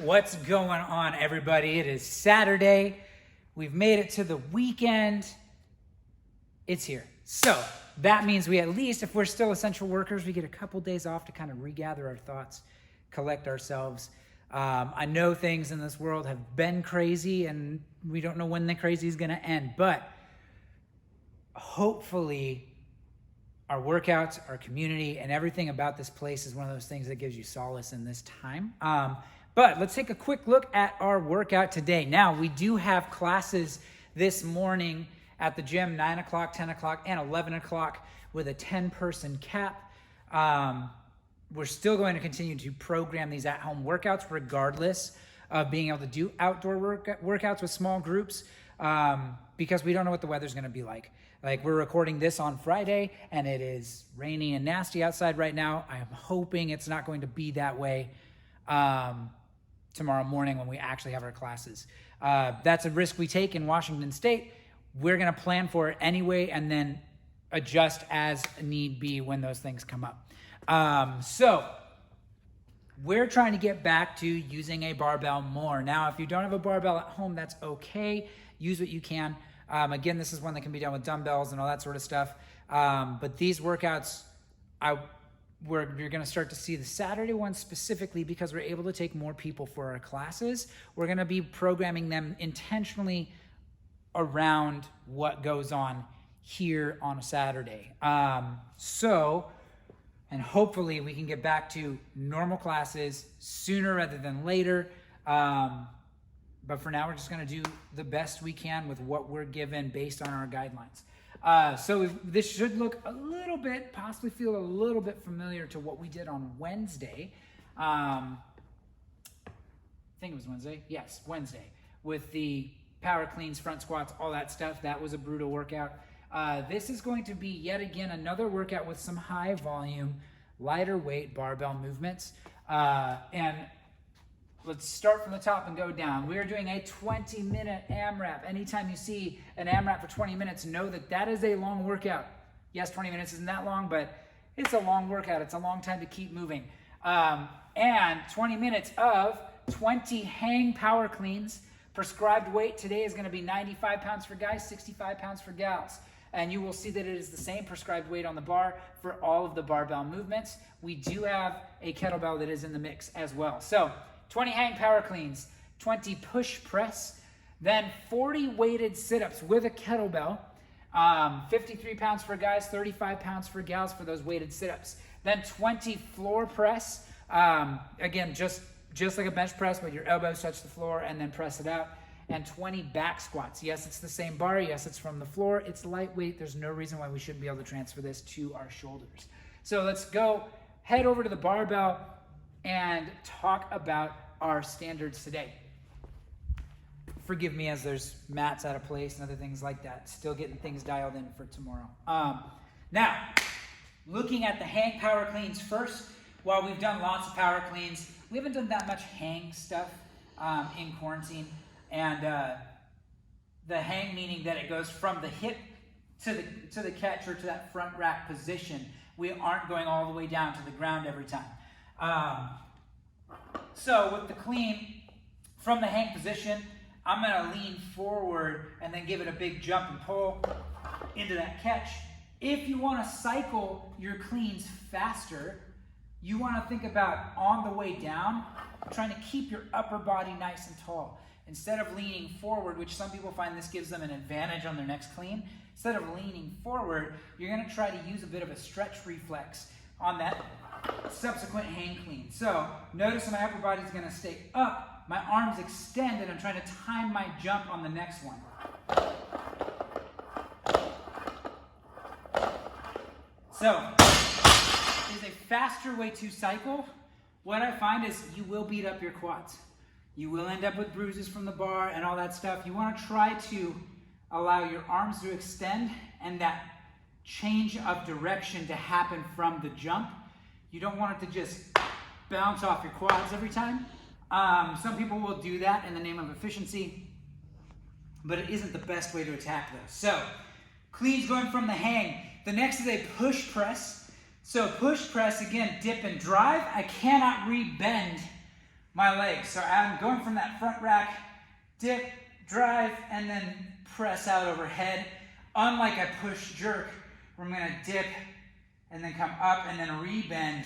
What's going on, everybody? It is Saturday. We've made it to the weekend. It's here. So that means we, at least if we're still essential workers, we get a couple days off to kind of regather our thoughts, collect ourselves. I know things in this world have been crazy and we don't know when the crazy is going to end, but hopefully our workouts, our community, and everything about this place is one of those things that gives you solace in this time. But let's take a quick look at our workout today. Now, we do have classes this morning at the gym, 9 o'clock, 10 o'clock, and 11 o'clock with a 10-person cap. We're still going to continue to program these at-home workouts regardless of being able to do outdoor workouts with small groups because we don't know what the weather's going to be like. Like, we're recording this on Friday, and it is rainy and nasty outside right now. I am hoping it's not going to be that way tomorrow morning when we actually have our classes. That's a risk we take in Washington State. We're going to plan for it anyway and then adjust as need be when those things come up. So we're trying to get back to using a barbell more. Now, if you don't have a barbell at home, that's okay. Use what you can. Again, this is one that can be done with dumbbells and all that sort of stuff. But these workouts, you're going to start to see the Saturday ones specifically because we're able to take more people for our classes. We're going to be programming them intentionally around what goes on here on a Saturday. And hopefully we can get back to normal classes sooner rather than later. But for now, we're just going to do the best we can with what we're given based on our guidelines. So this should look a little bit, possibly feel a little bit familiar to what we did on Wednesday. I think it was Wednesday. Yes, Wednesday. With the power cleans, front squats, all that stuff. That was a brutal workout. This is going to be yet again another workout with some high volume, lighter weight barbell movements. And let's start from the top and go down. We are doing a 20-minute AMRAP. Anytime you see an AMRAP for 20 minutes, know that that is a long workout. Yes, 20 minutes isn't that long, but it's a long workout. It's a long time to keep moving. And 20 minutes of 20 hang power cleans. Prescribed weight today is going to be 95 pounds for guys, 65 pounds for gals. And you will see that it is the same prescribed weight on the bar for all of the barbell movements. We do have a kettlebell that is in the mix as well. So 20 hang power cleans, 20 push press, then 40 weighted sit-ups with a kettlebell, 53 pounds for guys, 35 pounds for gals for those weighted sit-ups. Then 20 floor press, again, just like a bench press, but your elbows touch the floor and then press it out. And 20 back squats. Yes, it's the same bar. Yes, it's from the floor. It's lightweight. There's no reason why we shouldn't be able to transfer this to our shoulders. So let's go head over to the barbell and talk about our standards today. Forgive me as there's mats out of place and other things like that. Still getting things dialed in for tomorrow. Now, looking at the hang power cleans first. While we've done lots of power cleans, we haven't done that much hang stuff in quarantine. And the hang meaning that it goes from the hip to the catch or to that front rack position. We aren't going all the way down to the ground every time. So with the clean from the hang position, I'm going to lean forward and then give it a big jump and pull into that catch. If you want to cycle your cleans faster, you want to think about on the way down, trying to keep your upper body nice and tall. Instead of leaning forward, which some people find this gives them an advantage on their next clean, instead of leaning forward, you're going to try to use a bit of a stretch reflex on that subsequent hang clean. So notice my upper body is going to stay up, my arms extend, and I'm trying to time my jump on the next one. So it is a faster way to cycle. What I find is you will beat up your quads. You will end up with bruises from the bar and all that stuff. You want to try to allow your arms to extend and that change of direction to happen from the jump. You don't want it to just bounce off your quads every time. Some people will do that in the name of efficiency, but it isn't the best way to attack those. So, cleans going from the hang. The next is a push press. So push press, again, dip and drive. I cannot re-bend my legs. So I'm going from that front rack, dip, drive, and then press out overhead. Unlike a push jerk, where I'm gonna dip and then come up and then rebend,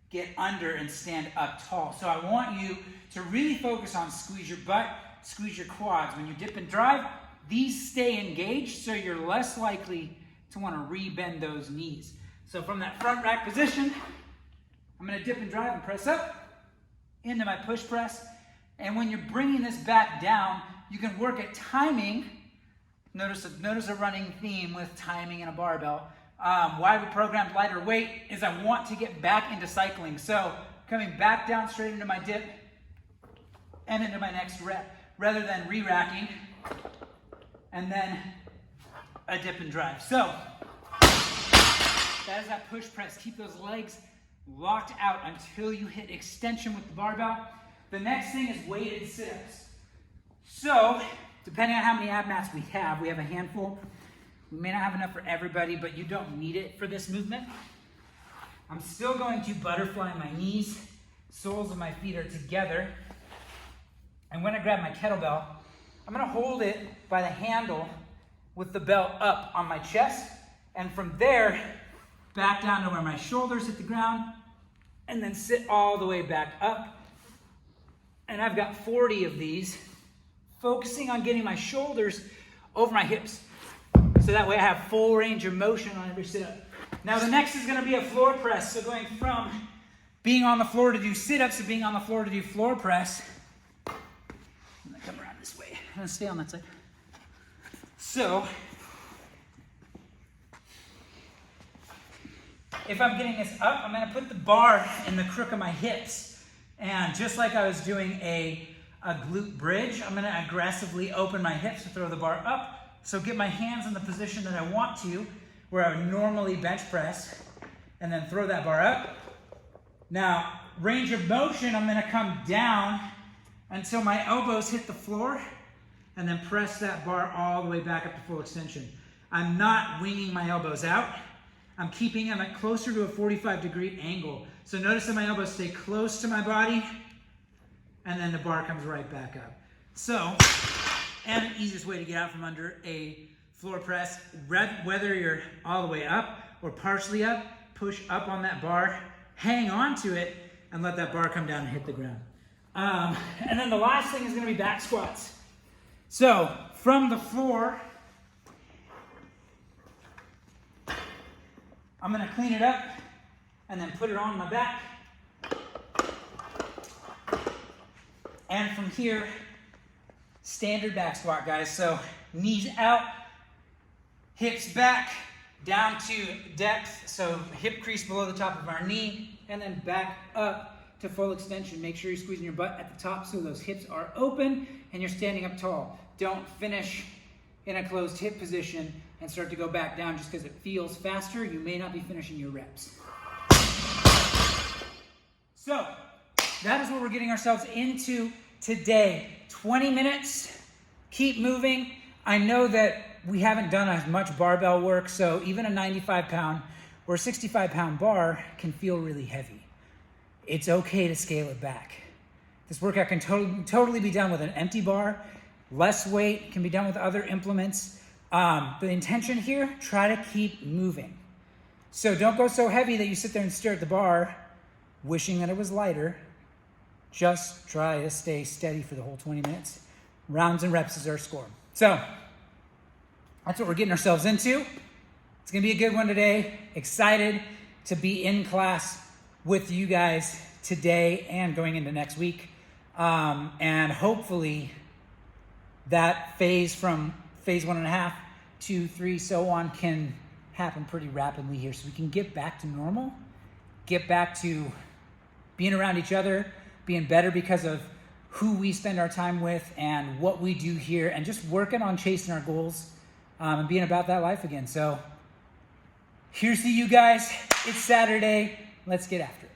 get under and stand up tall. So I want you to really focus on squeeze your butt, squeeze your quads. When you dip and drive, these stay engaged, so you're less likely to want to rebend those knees. So from that front rack position, I'm going to dip and drive and press up into my push press. And when you're bringing this back down, you can work at timing. Notice a running theme with timing in a barbell. Why we programmed lighter weight is I want to get back into cycling. So coming back down straight into my dip and into my next rep, rather than re-racking and then a dip and drive. So that is that push press. Keep those legs locked out until you hit extension with the barbell. The next thing is weighted sit-ups. So depending on how many ab mats we have a handful. We may not have enough for everybody, but you don't need it for this movement. I'm still going to butterfly my knees. Soles of my feet are together. And when I grab my kettlebell, I'm gonna hold it by the handle with the belt up on my chest. And from there, back down to where my shoulders hit the ground, and then sit all the way back up. And I've got 40 of these, focusing on getting my shoulders over my hips. So that way I have full range of motion on every sit-up. Now the next is gonna be a floor press. So going from being on the floor to do sit-ups to being on the floor to do floor press. I'm gonna come around this way. I'm gonna stay on that side. So, if I'm getting this up, I'm gonna put the bar in the crook of my hips. And just like I was doing a glute bridge, I'm gonna aggressively open my hips to throw the bar up. So get my hands in the position that I want to, where I would normally bench press, and then throw that bar up. Now, range of motion, I'm gonna come down until my elbows hit the floor, and then press that bar all the way back up to full extension. I'm not winging my elbows out. I'm keeping them at closer to a 45-degree angle. So notice that my elbows stay close to my body, and then the bar comes right back up. So, and an easiest way to get out from under a floor press, whether you're all the way up or partially up, push up on that bar, hang on to it, and let that bar come down and hit the ground. And then the last thing is gonna be back squats. So from the floor, I'm gonna clean it up and then put it on my back. And from here, standard back squat, guys. So knees out, hips back, down to depth. So hip crease below the top of our knee, and then back up to full extension. Make sure you're squeezing your butt at the top so those hips are open and you're standing up tall. Don't finish in a closed hip position and start to go back down just because it feels faster. You may not be finishing your reps. So that is what we're getting ourselves into today. 20 minutes, keep moving. I know that we haven't done as much barbell work, so even a 95-pound or a 65-pound bar can feel really heavy. It's okay to scale it back. This workout can totally be done with an empty bar. Less weight can be done with other implements. The intention here, try to keep moving. So don't go so heavy that you sit there and stare at the bar, wishing that it was lighter. Just try to stay steady for the whole 20 minutes. Rounds and reps is our score. So that's what we're getting ourselves into. It's gonna be a good one today. Excited to be in class with you guys today and going into next week. And hopefully that phase from phase 1.5, 2, 3, so on can happen pretty rapidly here so we can get back to normal, get back to being around each other, being better because of who we spend our time with and what we do here, and just working on chasing our goals and being about that life again. So here's to you guys. It's Saturday. Let's get after it.